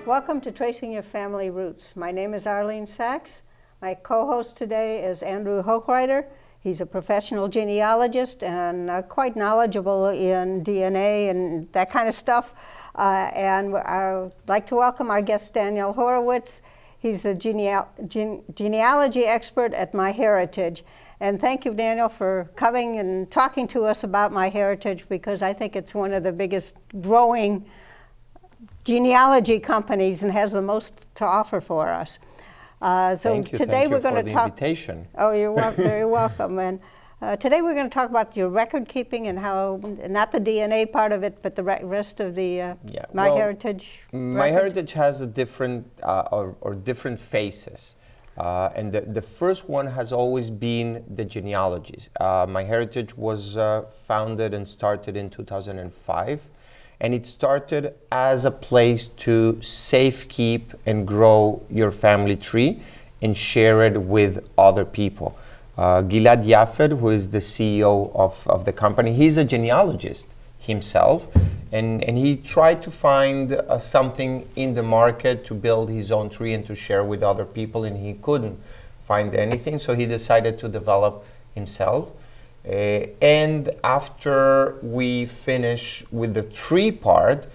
Welcome to Tracing Your Family Roots. My name is Arlene Sachs. My co-host today is Andrew Hochreiter. He's a professional genealogist and quite knowledgeable in DNA and that kind of stuff. And I'd like to welcome our guest, Daniel Horowitz. He's the genealogy expert at MyHeritage. And thank you, Daniel, for coming and talking to us about MyHeritage, because I think it's one of the biggest growing genealogy companies and has the most to offer for us. Thank you for the invitation. Oh, you're very welcome. And today we're going to talk about your record keeping and how, not the DNA part of it, but the rest of the MyHeritage. MyHeritage has a different different phases. And the first one has always been the genealogies. MyHeritage was founded and started in 2005. And it started as a place to safekeep and grow your family tree and share it with other people. Gilad Yafed, who is the CEO of the company, he's a genealogist himself, and he tried to find something in the market to build his own tree and to share with other people, and he couldn't find anything, so he decided to develop himself. And after we finish with the tree part,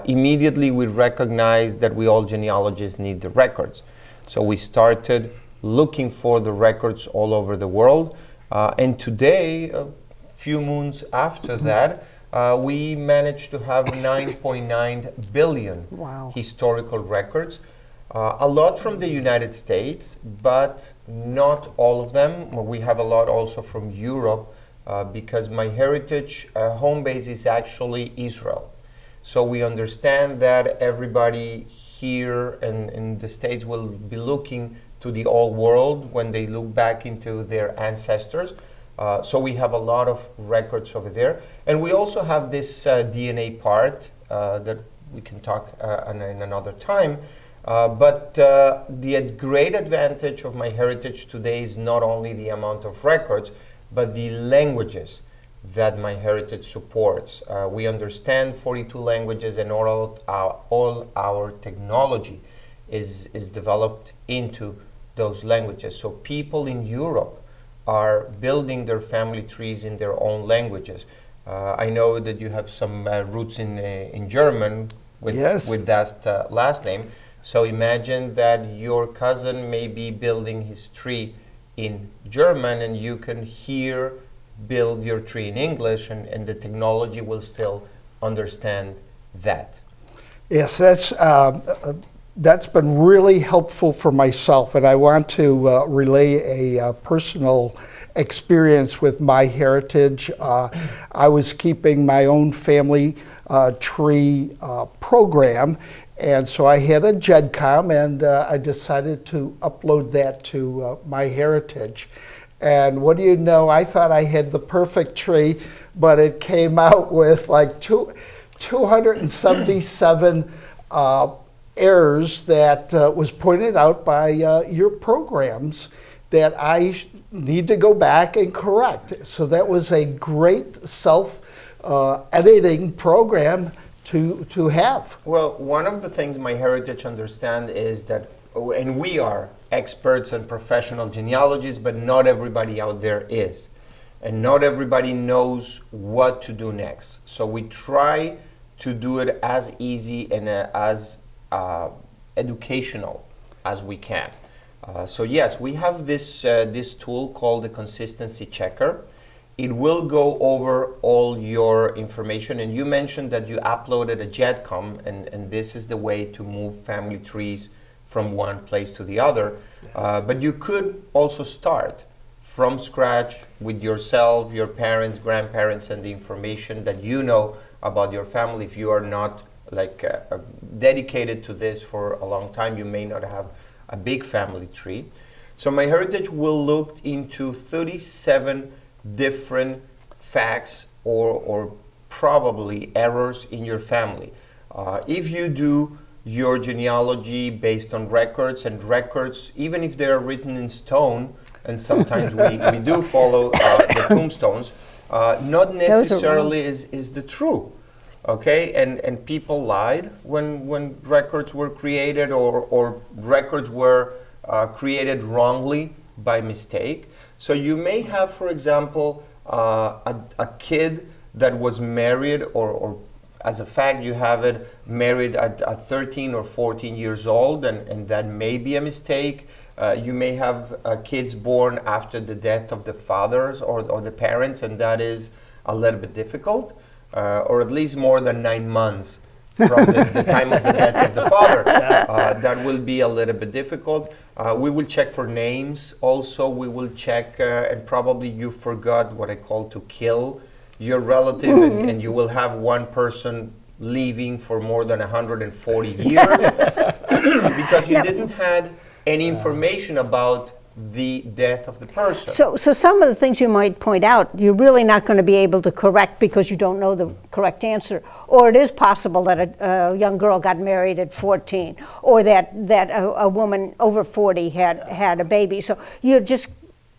immediately we recognized that we all genealogists need the records. So we started looking for the records all over the world. And today, a few moons after that, we managed to have 9.9 billion historical records. A lot from the United States, but not all of them. We have a lot also from Europe because MyHeritage home base is actually Israel. So we understand that everybody here in the States will be looking to the old world when they look back into their ancestors. So we have a lot of records over there. And we also have this DNA part that we can talk in another time. But the great advantage of MyHeritage today is not only the amount of records, but the languages that MyHeritage supports. We understand 42 languages, and all our technology is developed into those languages. So people in Europe are building their family trees in their own languages. I know that you have some roots in German with that last name. So imagine that your cousin may be building his tree in German, and you can build your tree in English, and the technology will still understand that. Yes, that's been really helpful for myself, and I want to relay a personal experience with MyHeritage. I was keeping my own family tree program, and so I had a GEDCOM, and I decided to upload that to MyHeritage. And what do you know, I thought I had the perfect tree, but it came out with like 277 errors that was pointed out by your programs that I need to go back and correct. So that was a great self-editing program to have. Well, one of the things MyHeritage understand is that, and we are experts and professional genealogists, but not everybody out there is. And not everybody knows what to do next. So we try to do it as easy and as educational as we can. So yes, we have this tool called the Consistency Checker. It will go over all your information, and you mentioned that you uploaded a GEDCOM, and this is the way to move family trees from one place to the other. Yes. But you could also start from scratch with yourself, your parents, grandparents, and the information that you know about your family. If you are not dedicated to this for a long time, you may not have a big family tree. So MyHeritage will look into 37 different facts or probably errors in your family. If you do your genealogy based on records, even if they are written in stone, and sometimes we do follow the tombstones, not necessarily is the true. Okay, and people lied when records were created, or records were created wrongly by mistake. So you may have, for example, a kid that was married, or as a fact you have it married at 13 or 14 years old, and that may be a mistake. You may have kids born after the death of the fathers or the parents, and that is a little bit difficult. Or at least more than 9 months from the time of the death of the father. That will be a little bit difficult. We will check for names also. We will check, and probably you forgot what I call to kill your relative, and you will have one person leaving for more than 140 years because you didn't have any information about the death of the person. So some of the things you might point out, you're really not going to be able to correct because you don't know the correct answer. Or it is possible that a young girl got married at 14, or that a woman over 40 had a baby. So you're just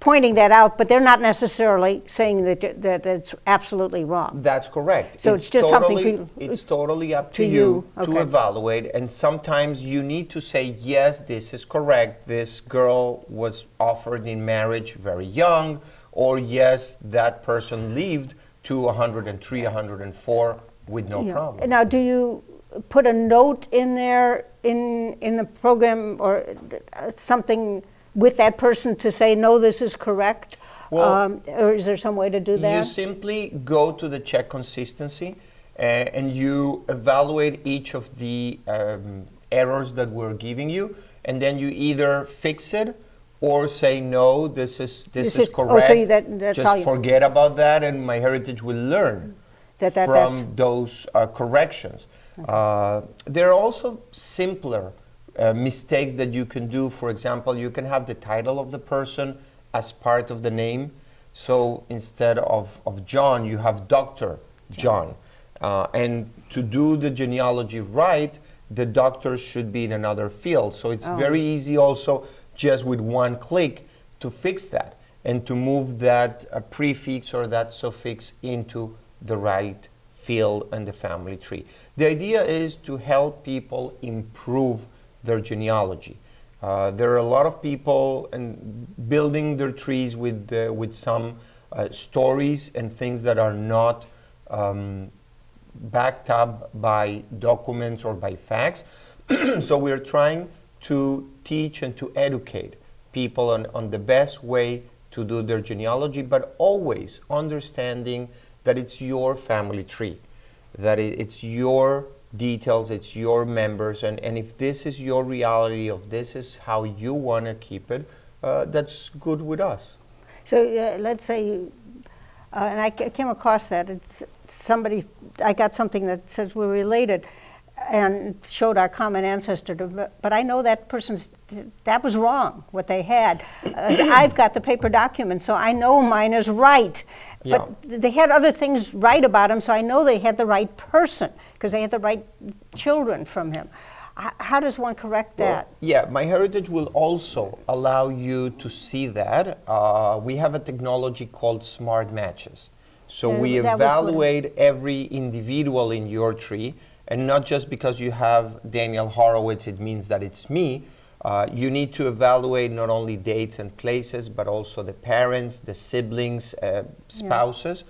pointing that out, but they're not necessarily saying that it's absolutely wrong. That's correct. So it's just totally, something for it's totally up to to you. to Okay. evaluate, and sometimes you need to say, yes, this is correct. This girl was offered in marriage very young, or yes, that person lived to 103, 104 with no problem. Now, do you put a note in there in the program, or something with that person to say, no, this is correct? Well, or is there some way to do that? You simply go to the check consistency, and you evaluate each of the errors that we're giving you, and then you either fix it or say, no, this is correct. Oh, so that's all just you, forget about that, and MyHeritage will learn from those corrections. There are also simpler mistakes that you can do. For example, you can have the title of the person as part of the name. So instead of John, you have Dr. John. And to do the genealogy right, the doctor should be in another field. So it's very easy also, just with one click, to fix that and to move that prefix or that suffix into the right field in the family tree. The idea is to help people improve their genealogy. There are a lot of people building their trees with some stories and things that are not backed up by documents or by facts. So we're trying to teach and to educate people on the best way to do their genealogy, but always understanding that it's your family tree, that it's your details, it's your members, and if this is your reality, of this is how you want to keep it, that's good with us. So let's say, and I came across that, I got something that says we're related and showed our common ancestor, but I know that that was wrong, what they had. I've got the paper document, so I know mine is right. But they had other things right about him, so I know they had the right person, because they had the right children from him. How does one correct that? Yeah, MyHeritage will also allow you to see that. We have a technology called Smart Matches. So we evaluate every individual in your tree, and not just because you have Daniel Horowitz, it means that it's me. You need to evaluate not only dates and places, but also the parents, the siblings, spouses.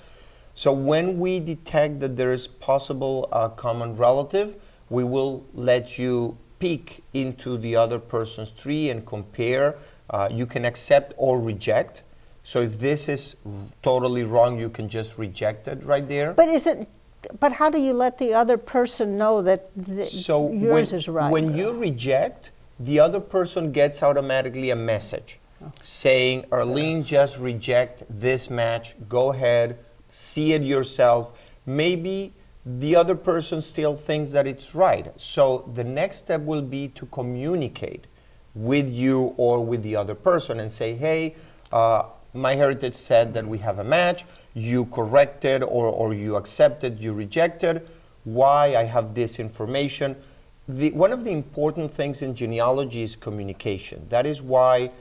So when we detect that there is possible common relative, we will let you peek into the other person's tree and compare. You can accept or reject. So if this is totally wrong, you can just reject it right there. But how do you let the other person know that yours is right? When you reject, the other person gets automatically a message saying, Arlene, just reject this match. Go ahead, see it yourself. Maybe the other person still thinks that it's right. So the next step will be to communicate with you or with the other person and say, hey, MyHeritage said that we have a match. You corrected or you accepted, you rejected. Why? I have this information. One of the important things in genealogy is communication. That is why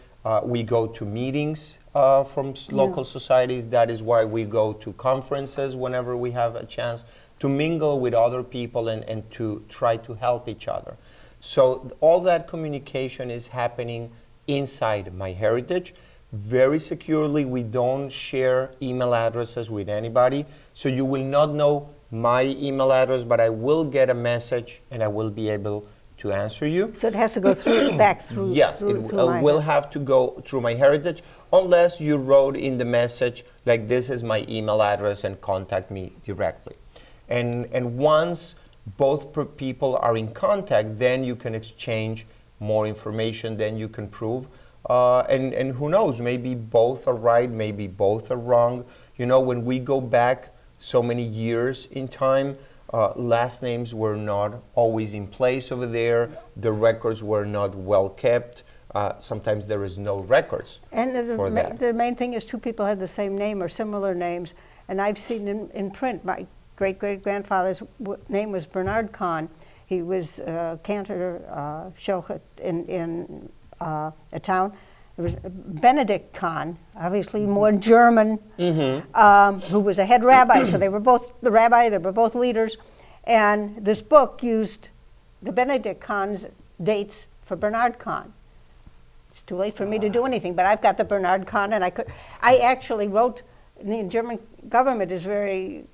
we go to meetings from local societies. That is why we go to conferences whenever we have a chance to mingle with other people and to try to help each other. So all that communication is happening inside MyHeritage. Very securely, we don't share email addresses with anybody, so you will not know my email address, but I will get a message and I will be able to answer you. So it has to go back through. Yes, through it will have to go through MyHeritage, unless you wrote in the message like, this is my email address and contact me directly. And once both people are in contact, then you can exchange more information, then you can prove. And who knows, maybe both are right, maybe both are wrong. You know, when we go back so many years in time, last names were not always in place over there. The records were not well kept. Sometimes there is no records for that. The main thing is two people had the same name or similar names. And I've seen in print, my great-great-grandfather's name was Bernard Kahn. He was cantor Shochet in a town. It was Benedict Kahn, obviously more German, who was a head rabbi. So they were both the rabbi, they were both leaders. And this book used the Benedict Kahn's dates for Bernard Kahn. It's too late for me to do anything, but I've got the Bernard Kahn, and I actually wrote, the German government is very,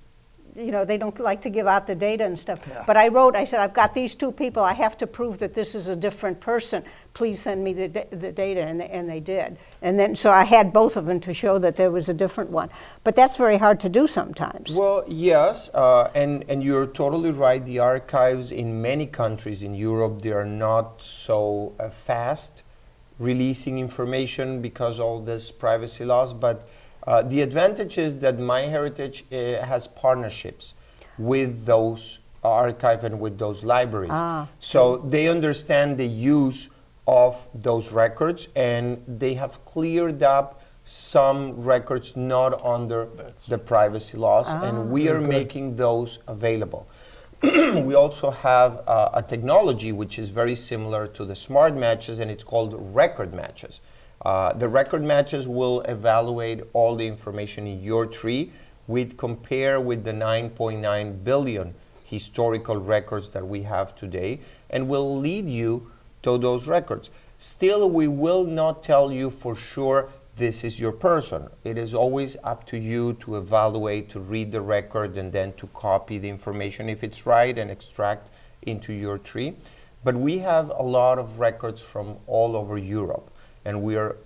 you know, they don't like to give out the data and stuff. Yeah. But I said, I've got these two people. I have to prove that this is a different person. Please send me the data, and they did. And then, so I had both of them to show that there was a different one. But that's very hard to do sometimes. Well, yes, and you're totally right. The archives in many countries in Europe, they are not so fast releasing information because of all this privacy laws. But the advantage is that MyHeritage has partnerships with those archives and with those libraries. So they understand the use of those records, and they have cleared up some records not under the privacy laws, and we are making those available. We also have a technology which is very similar to the smart matches, and it's called record matches. The record matches will evaluate all the information in your tree. We'd compare with the 9.9 billion historical records that we have today, and will lead you to those records. Still, we will not tell you for sure this is your person. It is always up to you to evaluate, to read the record, and then to copy the information if it's right and extract into your tree. But we have a lot of records from all over Europe, and we are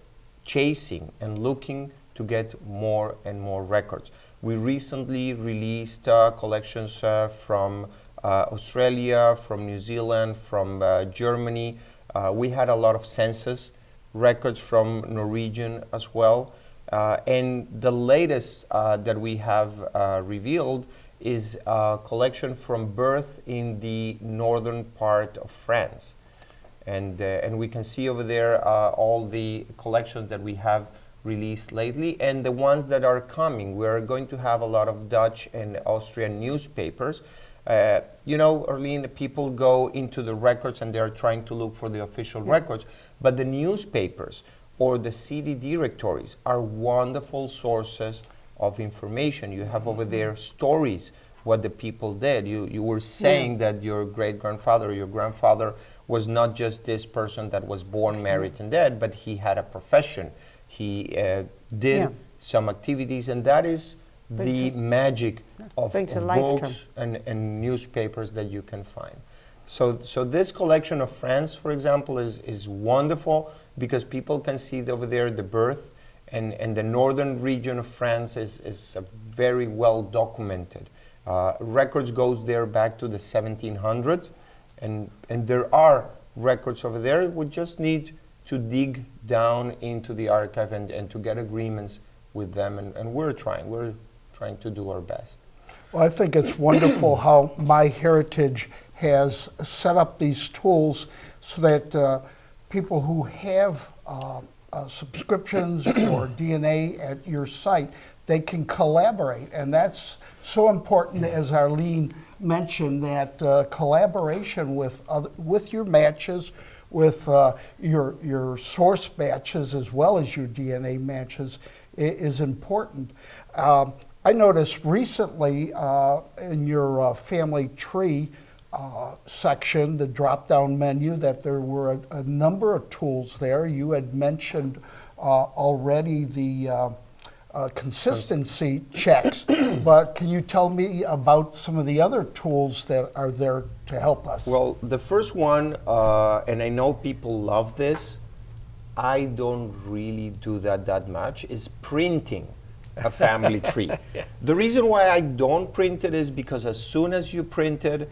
chasing and looking to get more and more records. We recently released collections from Australia, from New Zealand, from Germany. We had a lot of census records from Norwegian as well. And the latest that we have revealed is a collection from birth in the northern part of France. And we can see over there all the collections that we have released lately and the ones that are coming. We're going to have a lot of Dutch and Austrian newspapers. You know, Arlene, people go into the records and they're trying to look for the official records, but the newspapers or the city directories are wonderful sources of information. You have over there stories, what the people did. You were saying that your great-grandfather or your grandfather was not just this person that was born, married, and dead, but he had a profession. He did some activities, and that is the magic of books and newspapers that you can find. So this collection of France, for example, is wonderful because people can see over there the birth, and the northern region of France is very well documented. Records goes there back to the 1700s, and there are records over there. We just need to dig down into the archive and to get agreements with them, and we're trying to do our best. Well, I think it's wonderful how MyHeritage has set up these tools so that people who have subscriptions or DNA at your site, they can collaborate, and that's so important, as Arlene mentioned, that collaboration with your matches, with your source matches as well as your DNA matches is important. I noticed recently in your family tree section, the drop-down menu, that there were a number of tools there. You had mentioned already the consistency checks, but can you tell me about some of the other tools that are there to help us? Well, the first one, and I know people love this, I don't really do that much, is printing a family tree. Yes. The reason why I don't print it is because as soon as you print it,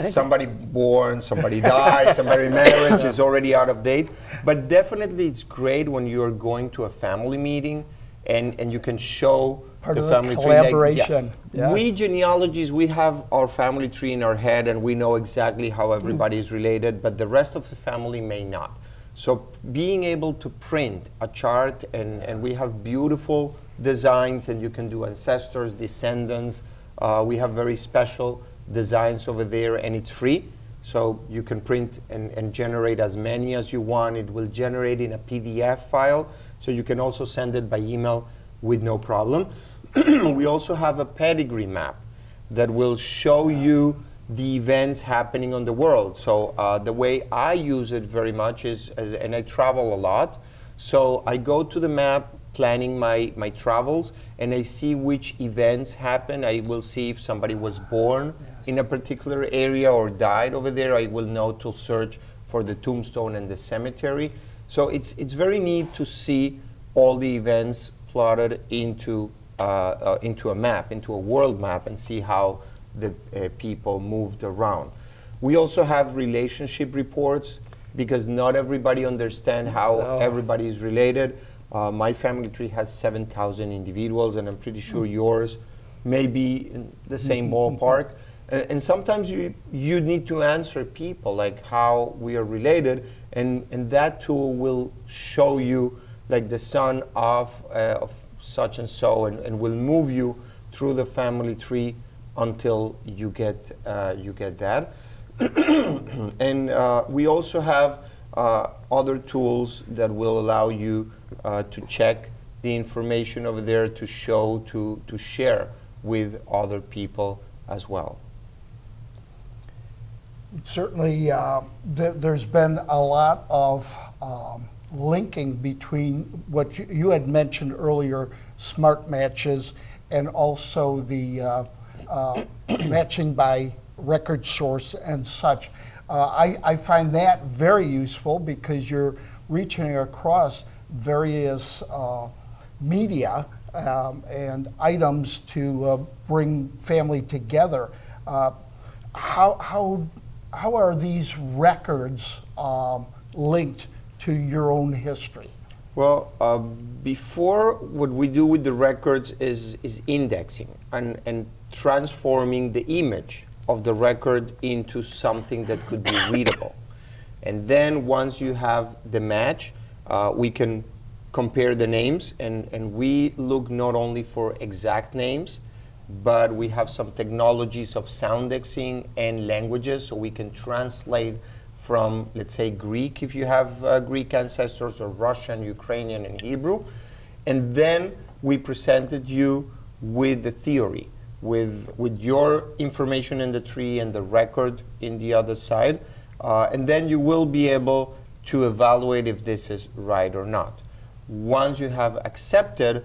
somebody born, somebody died, somebody marriage is already out of date. But definitely it's great when you're going to a family meeting and you can show part the of family the tree. Like, collaboration. yeah. Yes. We genealogies, we have our family tree in our head and we know exactly how everybody is related, but the rest of the family may not. So being able to print a chart, and we have beautiful designs, and you can do ancestors, descendants. We have very special designs over there, and it's free. So you can print and generate as many as you want. It will generate in a PDF file, so you can also send it by email with no problem. We also have a pedigree map that will show you the events happening on the world. So the way I use it very much is, and I travel a lot, so I go to the map planning my travels, and I see which events happen. I will see if somebody was born in a particular area or died over there. I will know to search for the tombstone and the cemetery. So it's very neat to see all the events plotted into a map, into a world map, and see how the people moved around. We also have relationship reports, because not everybody understands how everybody is related. My family tree has 7,000 individuals, and I'm pretty sure yours may be in the same ballpark. And sometimes you need to answer people like how we are related, and that tool will show you like the son of such and so, and will move you through the family tree until you get that. And we also have other tools that will allow you to check the information over there, to show, to share with other people as well. Certainly, there's been a lot of linking between what you had mentioned earlier, smart matches, and also the matching by record source and such. I find that very useful because you're reaching across various media and items to bring family together. How are these records linked to your own history? Well, before, what we do with the records is indexing and transforming the image of the record into something that could be readable. And then once you have the match, we can compare the names, and we look not only for exact names, but we have some technologies of soundexing and languages, so we can translate from, let's say, Greek, if you have Greek ancestors, or Russian, Ukrainian, and Hebrew. And then we presented you with the theory, with your information in the tree and the record in the other side. And then you will be able to evaluate if this is right or not. Once you have accepted,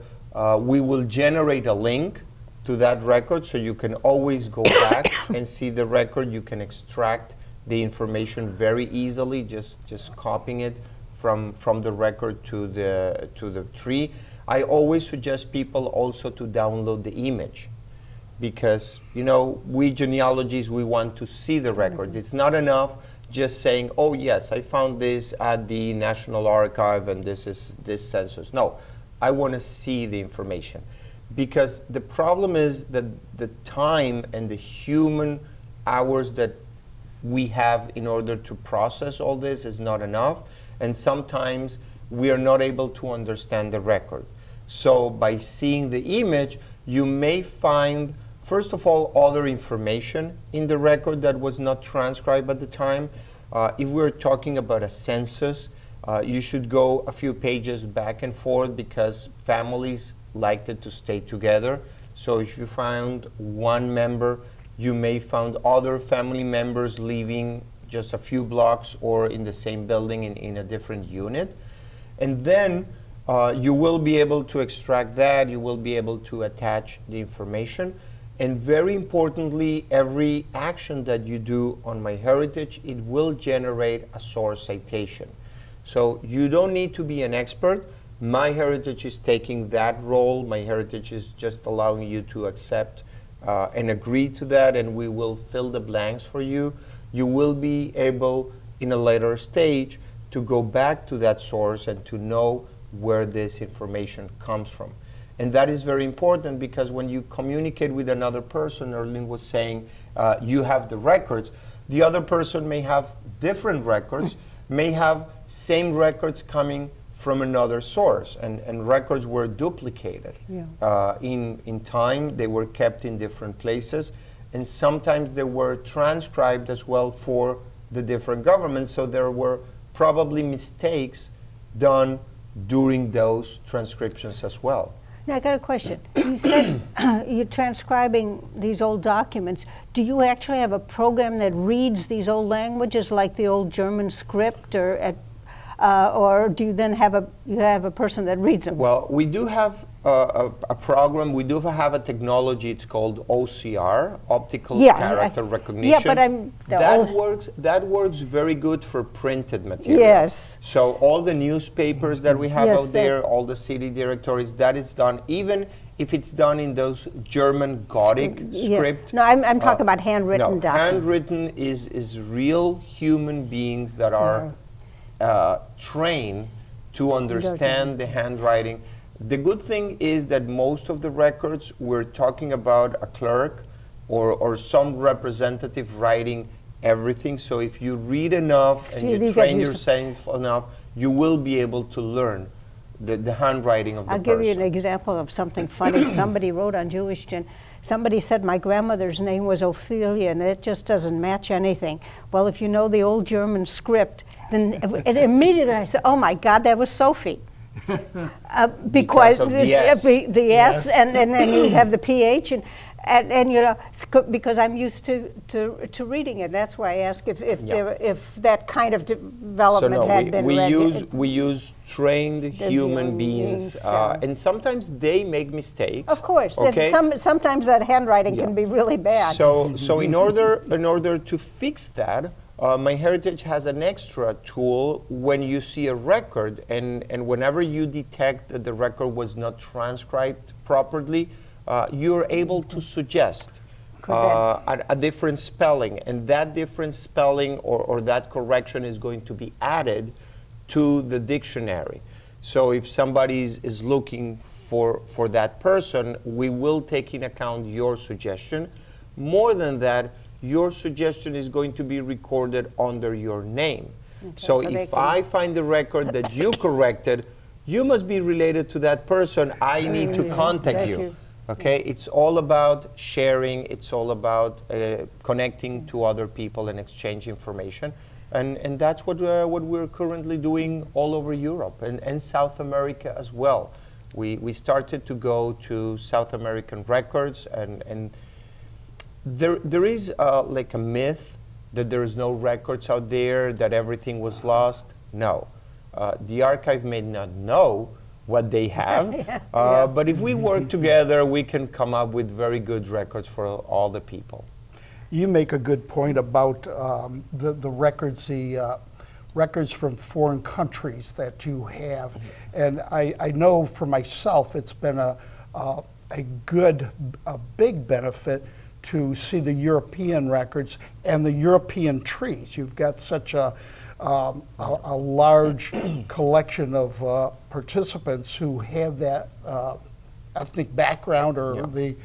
we will generate a link to that record, so you can always go back and see the record. You can extract the information very easily, just copying it from the record to the tree. I always suggest people also to download the image, because we genealogies, we want to see the records. It's not enough just saying, oh yes, I found this at the National Archive and this is this census. No, I want to see the information, because the problem is that the time and the human hours that we have in order to process all this is not enough, and sometimes we are not able to understand the record. So by seeing the image, you may find, first of all, other information in the record that was not transcribed at the time. If we're talking about a census, you should go a few pages back and forth, because families liked it to stay together. So if you found one member, you may find other family members living just a few blocks or in the same building in a different unit. And then you will be able to extract that, you will be able to attach the information. And very importantly, every action that you do on MyHeritage, it will generate a source citation. So you don't need to be an expert. MyHeritage is taking that role. MyHeritage is just allowing you to accept and agree to that, and we will fill the blanks for you. You will be able, in a later stage, to go back to that source and to know where this information comes from. And that is very important because when you communicate with another person, Erling was saying, you have the records. The other person may have different records, may have same records coming from another source, and records were duplicated. Yeah. In time, they were kept in different places, and sometimes they were transcribed as well for the different governments, so there were probably mistakes done during those transcriptions as well. Now, I got a question. You said you're transcribing these old documents. Do you actually have a program that reads these old languages like the old German script, or do you then have a person that reads them? Well, we do have a program. We do have a technology. It's called OCR, Optical Character Recognition. Yeah, but that works very good for printed material. Yes. So all the newspapers that we have out there, all the city directories, that is done. Even if it's done in those German Gothic script. No, I'm talking about handwritten documents. Handwritten is real human beings that are trained to understand the handwriting. The good thing is that most of the records, we're talking about a clerk or some representative writing everything. So if you read enough and you train yourself enough, you will be able to learn the handwriting of the person. I'll give you an example of something funny. Somebody wrote on Jewish Gen. Somebody said my grandmother's name was Ophelia, and it just doesn't match anything. Well, if you know the old German script, then immediately I said, oh my God, that was Sophie. Because of the S. The S, and then you have the PH, and you know, because I'm used to reading it. That's why I ask if that kind of development had been read. We use trained human beings, and sometimes they make mistakes. Of course, okay? Sometimes that handwriting can be really bad. So in order to fix that, MyHeritage has an extra tool when you see a record, and whenever you detect that the record was not transcribed properly, you're able to suggest a different spelling, and that different spelling or that correction is going to be added to the dictionary. So if somebody is looking for that person, we will take in account your suggestion. More than that, your suggestion is going to be recorded under your name. Okay, so if I find the record that you corrected, you must be related to that person. I need to contact you. Okay, it's all about sharing. It's all about connecting to other people and exchange information. And that's what we're currently doing all over Europe and South America as well. We started to go to South American records, and there is like a myth that there is no records out there, that everything was lost. No. The archive may not know what they have, but if we work together, we can come up with very good records for all the people. You make a good point about the records, records from foreign countries that you have. And I know for myself, it's been a big benefit to see the European records and the European trees. You've got such a large collection of participants who have that ethnic background or the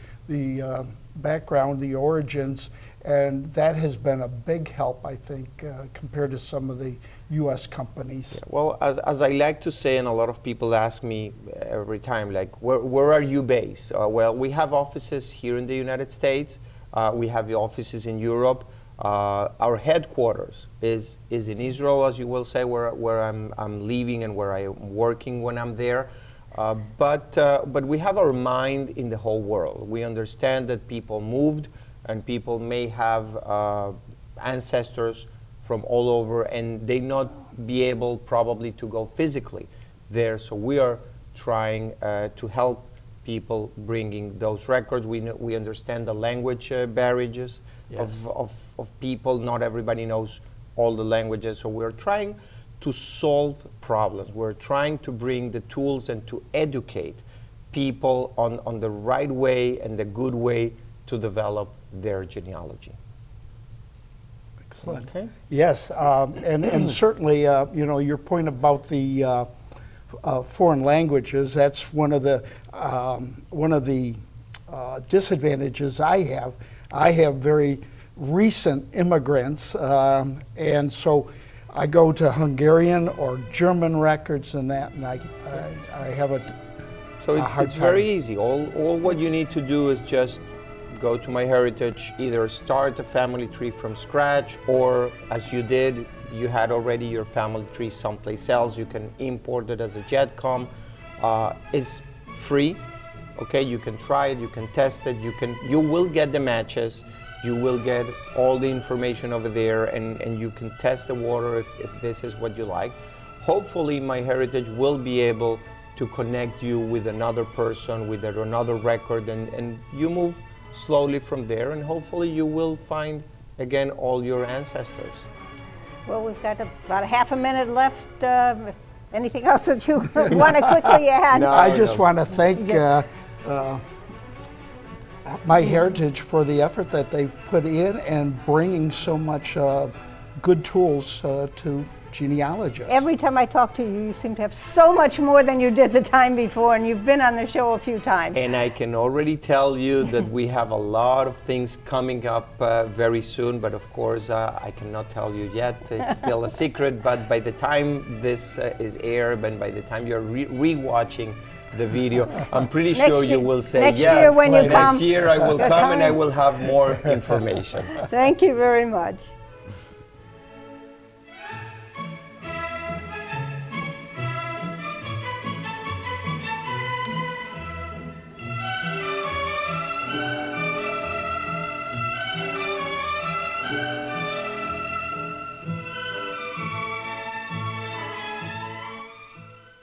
background, the origins, and that has been a big help, I think, compared to some of the U.S. companies. Yeah, well, as I like to say, and a lot of people ask me every time, like, where are you based? Well, we have offices here in the United States. We have the offices in Europe. Our headquarters is in Israel, as you will say, where I'm living and where I am working when I'm there. But we have our mind in the whole world. We understand that people moved, and people may have ancestors from all over, and they not be able probably to go physically there. So we are trying to help people bringing those records. We understand the language barriers of people. Not everybody knows all the languages, so we're trying to solve problems. We're trying to bring the tools and to educate people on the right way and the good way to develop their genealogy. Excellent. Okay. Yes, and certainly, you know, your point about the foreign languages, that's one of the disadvantages I have. I have very recent immigrants, and so I go to Hungarian or German records and that, and I have So it's very easy. All what you need to do is just go to MyHeritage, either start a family tree from scratch, or as you did, you had already your family tree someplace else. You can import it as a JetCom. It's free. Okay, you can try it, you can test it, you will get the matches, you will get all the information over there, and you can test the water if this is what you like. Hopefully MyHeritage will be able to connect you with another person, with another record, and you move slowly from there, and hopefully you will find again all your ancestors. Well, we've got about a half a minute left. Anything else that you want to quickly add? No, I just want to thank MyHeritage for the effort that they've put in and bringing so much good tools to genealogists. Every time I talk to you, you seem to have so much more than you did the time before, and you've been on the show a few times. And I can already tell you that we have a lot of things coming up very soon, but of course I cannot tell you yet. It's still a secret, but by the time this is aired and by the time you're re-watching the video, I'm pretty sure you will say, next yeah, year when you come, next year I will come and I will have more information. Thank you very much.